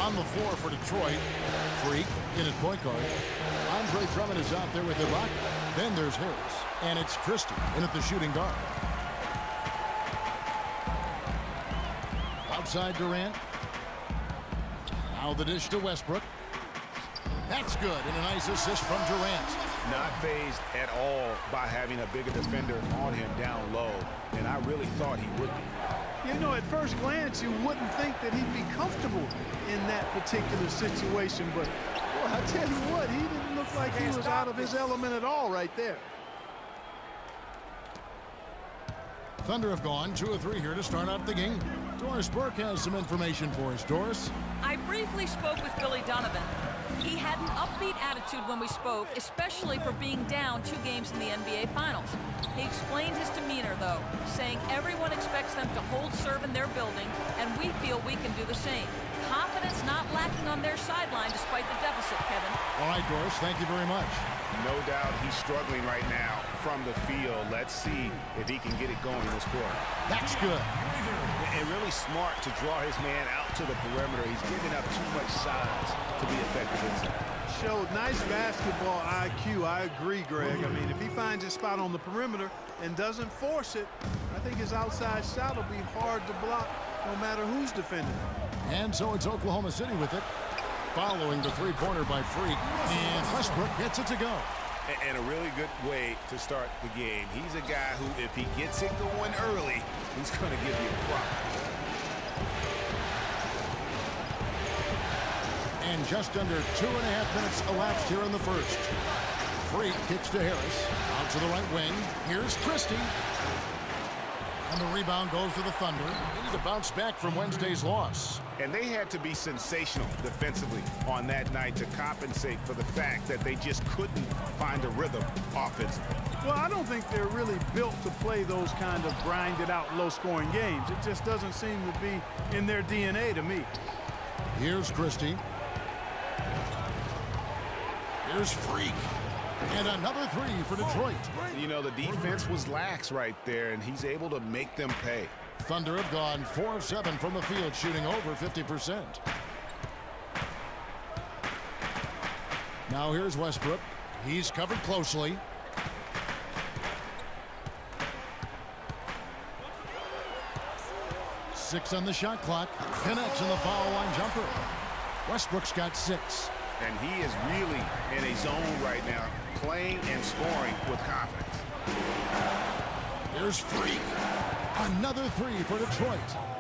On the floor for Detroit, Freak in at point guard. Andre Drummond is out there with Ibaka. Then there's Harris. And it's Christie in at the shooting guard. Outside Durant. Now the dish to Westbrook. That's good, and a nice assist from Durant. Not fazed at all by having a bigger defender on him down low, and I really thought he would be. You know, at first glance, you wouldn't think that he'd be comfortable in that particular situation, but boy, I tell you what, he didn't look like he was out of his element at all right there. Thunder have gone 2 of 3 here to start out the game. Doris Burke has some information for us. Doris? I briefly spoke with Billy Donovan. He had an upbeat attitude when we spoke, especially for being down 2 games in the NBA Finals. He explained his demeanor, though, saying everyone expects them to hold serve in their building, and we feel we can do the same. Confidence not lacking on their sideline despite the deficit, Kevin. All right, Doris, thank you very much. No doubt he's struggling right now from the field. Let's see if he can get it going this quarter. That's good. And really smart to draw his man out to the perimeter. He's giving up too much size to be effective inside. Showed nice basketball IQ. I agree, Greg. I mean, if he finds his spot on the perimeter and doesn't force it, I think his outside shot will be hard to block no matter who's defending. And so it's Oklahoma City with it. Following the three-pointer by Freak. And Westbrook gets it to go. And a really good way to start the game. He's a guy who, if he gets it going early, he's going to give you a problem. And just under 2.5 minutes elapsed here in the first. Freak kicks to Harris. Out to the right wing. Here's Christie. And the rebound goes to the Thunder. They need to bounce back from Wednesday's loss. And they had to be sensational defensively on that night to compensate for the fact that they just couldn't find a rhythm offensively. Well, I don't think they're really built to play those kind of grinded-out, low-scoring games. It just doesn't seem to be in their DNA to me. Here's Christie. Here's Freak. And another 3 for Detroit. You know, the defense was lax right there, and he's able to make them pay. Thunder have gone 4 of 7 from the field, shooting over 50%. Now here's Westbrook. He's covered closely. Six on the shot clock. Connects in the foul line jumper. Westbrook's got 6. And he is really in a zone right now, playing and scoring with confidence. Here's Freak. Another 3 for Detroit.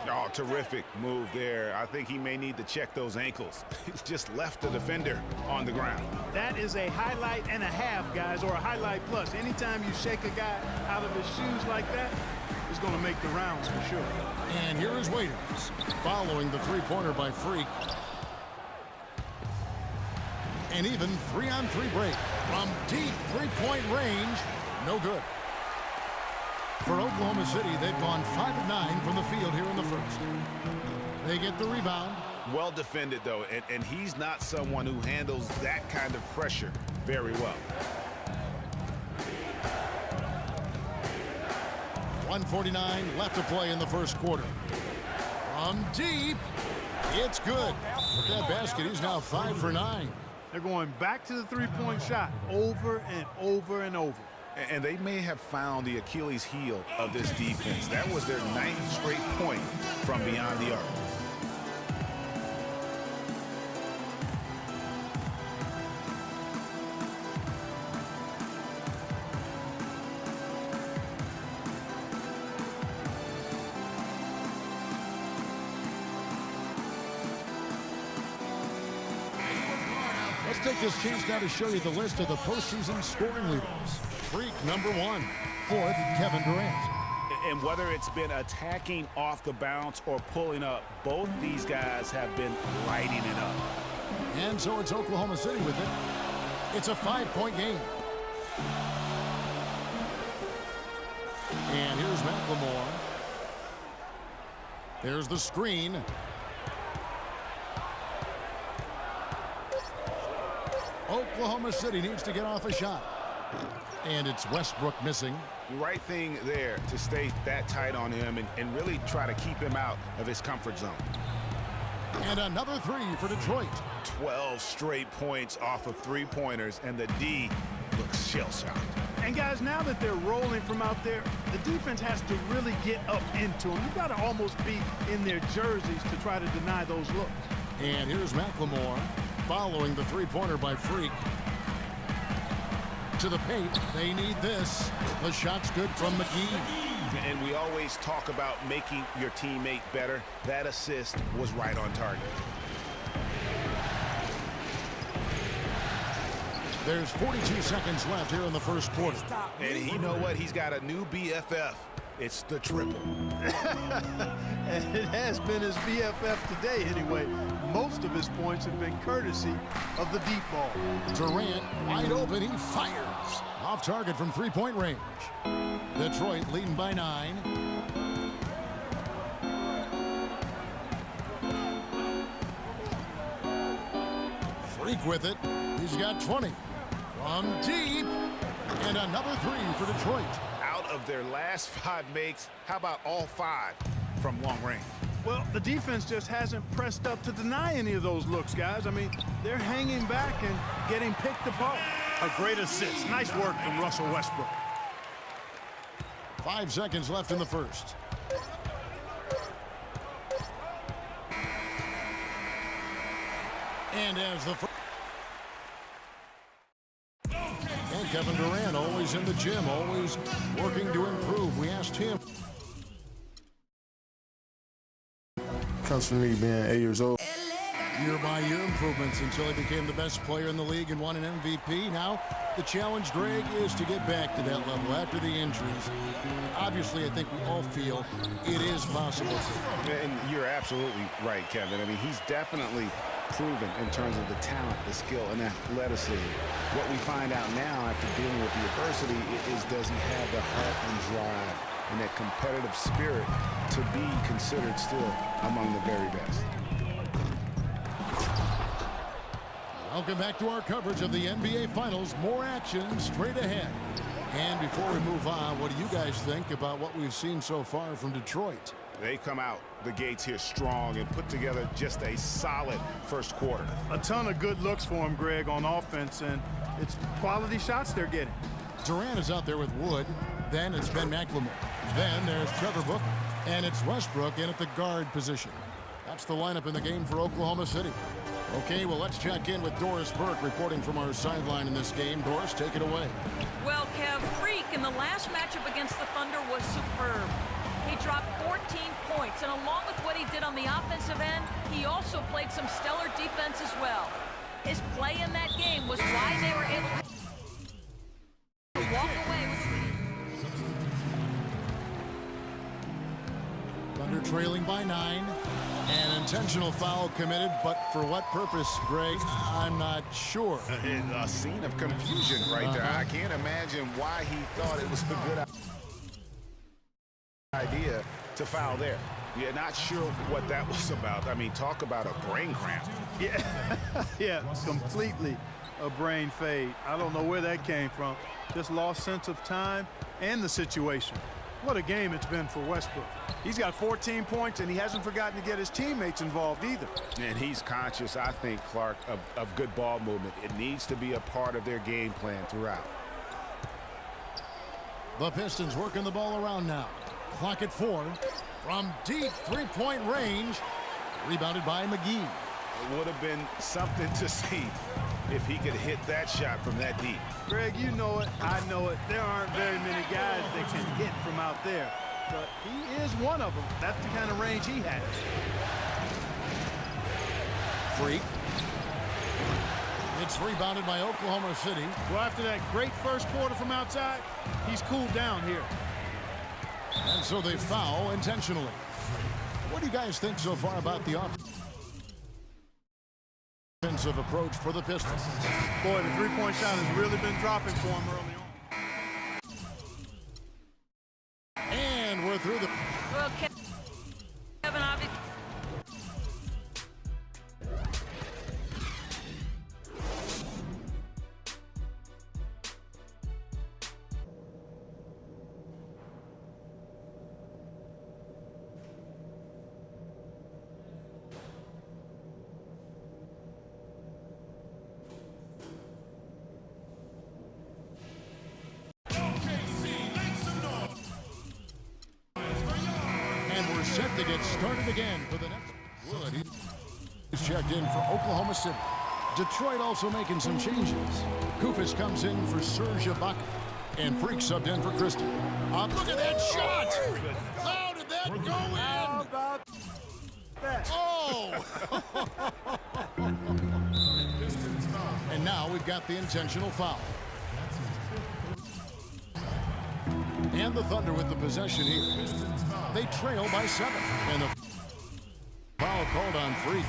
Oh, terrific move there. I think he may need to check those ankles. He's just left the defender on the ground. That is a highlight and a half, guys, or a highlight plus. Anytime you shake a guy out of his shoes like that, it's going to make the rounds for sure. And here is Waiters. Following the three-pointer by Freak. And even 3-on-3 break from deep three-point range. No good. For Oklahoma City, they've gone 5 of 9 from the field here in the first. They get the rebound. Well defended, though, and he's not someone who handles that kind of pressure very well. 1:49 left to play in the first quarter. From deep, it's good. With that basket, he's now 5 for 9. They're going back to the three-point shot over and over and over. And they may have found the Achilles heel of this defense. That was their 9th straight point from beyond the arc. Let's take this chance now to show you the list of the postseason scoring leaders. Freak, number 1. 4th, Kevin Durant. And whether it's been attacking off the bounce or pulling up, both these guys have been lighting it up. And so it's Oklahoma City with it. It's a 5-point game. And here's McLemore. There's the screen. Oklahoma City needs to get off a shot. And it's Westbrook missing. The right thing there to stay that tight on him and really try to keep him out of his comfort zone. And another three for Detroit. 12 straight points off of three-pointers, and the D looks shell-shocked. And guys, now that they're rolling from out there, the defense has to really get up into them. You've got to almost be in their jerseys to try to deny those looks. And here's McLemore following the three-pointer by Freak. To the paint, they need this. The shot's good from McGee. And we always talk about making your teammate better. That assist was right on target. There's 42 seconds left here in the first quarter. And you know what? He's got a new BFF. It's the triple. And it has been his BFF today anyway. Most of his points have been courtesy of the deep ball. Durant wide open. He fires. Off target from three-point range. Detroit leading by 9. Freak with it. He's got 20. From deep. And another three for Detroit. Out of their last 5 makes, how about all 5 from long range? Well, the defense just hasn't pressed up to deny any of those looks, guys. I mean, they're hanging back and getting picked apart. A great assist. Nice work from Russell Westbrook. 5 seconds left in the first. And as the first. And Kevin Durant always in the gym, always working to improve. We asked him. Comes from me being 8 years old. Year-by-year improvements until he became the best player in the league and won an MVP. Now, the challenge, Greg, is to get back to that level after the injuries. Obviously, I think we all feel it is possible. And you're absolutely right, Kevin. I mean, he's definitely proven in terms of the talent, the skill, and athleticism. What we find out now after dealing with the adversity is, does he have the heart and drive and that competitive spirit to be considered still among the very best? Welcome back to our coverage of the NBA Finals. More action straight ahead. And before we move on, what do you guys think about what we've seen so far from Detroit? They come out the gates here strong and put together just a solid first quarter. A ton of good looks for him, Greg, on offense, and it's quality shots they're getting. Durant is out there with Wood. Then it's Ben McLemore. Then there's Trevor Booker. And it's Westbrook in at the guard position. That's the lineup in the game for Oklahoma City. Okay, well, let's check in with Doris Burke reporting from our sideline in this game. Doris, take it away. Well, Kev, Freak in the last matchup against the Thunder was superb. He dropped 14 points, and along with what he did on the offensive end, he also played some stellar defense as well. His play in that game was why they were able to walk away with the lead. Thunder trailing by 9. An intentional foul committed, but for what purpose, Greg? I'm not sure. A scene of confusion right there. I can't imagine why he thought it was a good idea to foul there. Yeah, not sure what that was about. I mean, talk about a brain cramp. Yeah, completely a brain fade. I don't know where that came from. Just lost sense of time and the situation. What a game it's been for Westbrook. He's got 14 points, and he hasn't forgotten to get his teammates involved either. And he's conscious, I think, Clark, of good ball movement. It needs to be a part of their game plan throughout. The Pistons working the ball around now. Clock at 4. From deep three-point range. Rebounded by McGee. It would have been something to see if he could hit that shot from that deep. Greg, you know it. I know it. There aren't very many guys that can hit from out there. But he is one of them. That's the kind of range he has. Freak. It's rebounded by Oklahoma City. Well, after that great first quarter from outside, he's cooled down here. And so they foul intentionally. What do you guys think so far about the offensive approach for the Pistons? Boy, the three-point shot has really been dropping for him early on. And we're through the... Well, Kevin, obviously. set to get started again for the next. Wood is checked in for Oklahoma City. Detroit also making some changes. Kufis comes in for Serge Ibaka. And Freak subbed in for Christie. Look at that shot! How did that go in? About that. Oh! And now we've got the intentional foul. And the Thunder with the possession here. They trail by 7. And the foul called on Freak.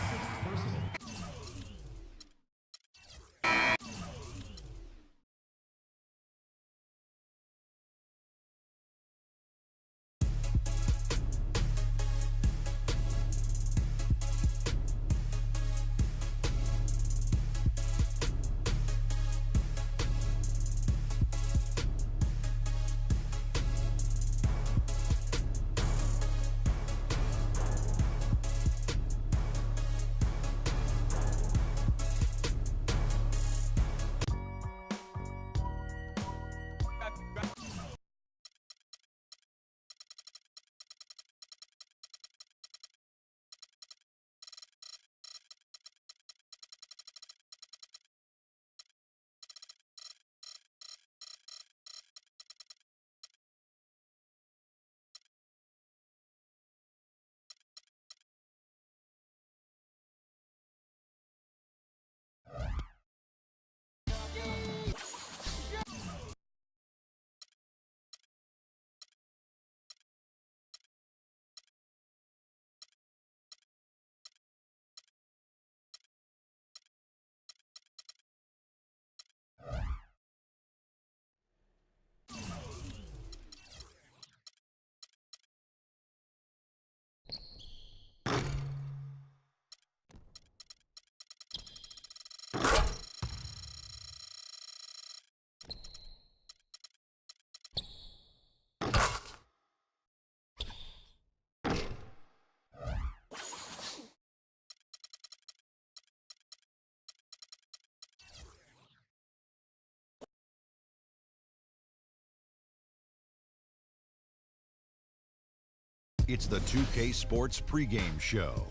It's the 2K Sports pregame show.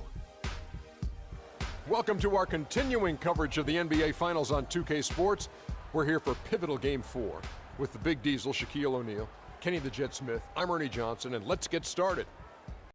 Welcome to our continuing coverage of the NBA Finals on 2K Sports. We're here for pivotal Game 4 with the Big Diesel, Shaquille O'Neal, Kenny the Jet Smith. I'm Ernie Johnson, and let's get started.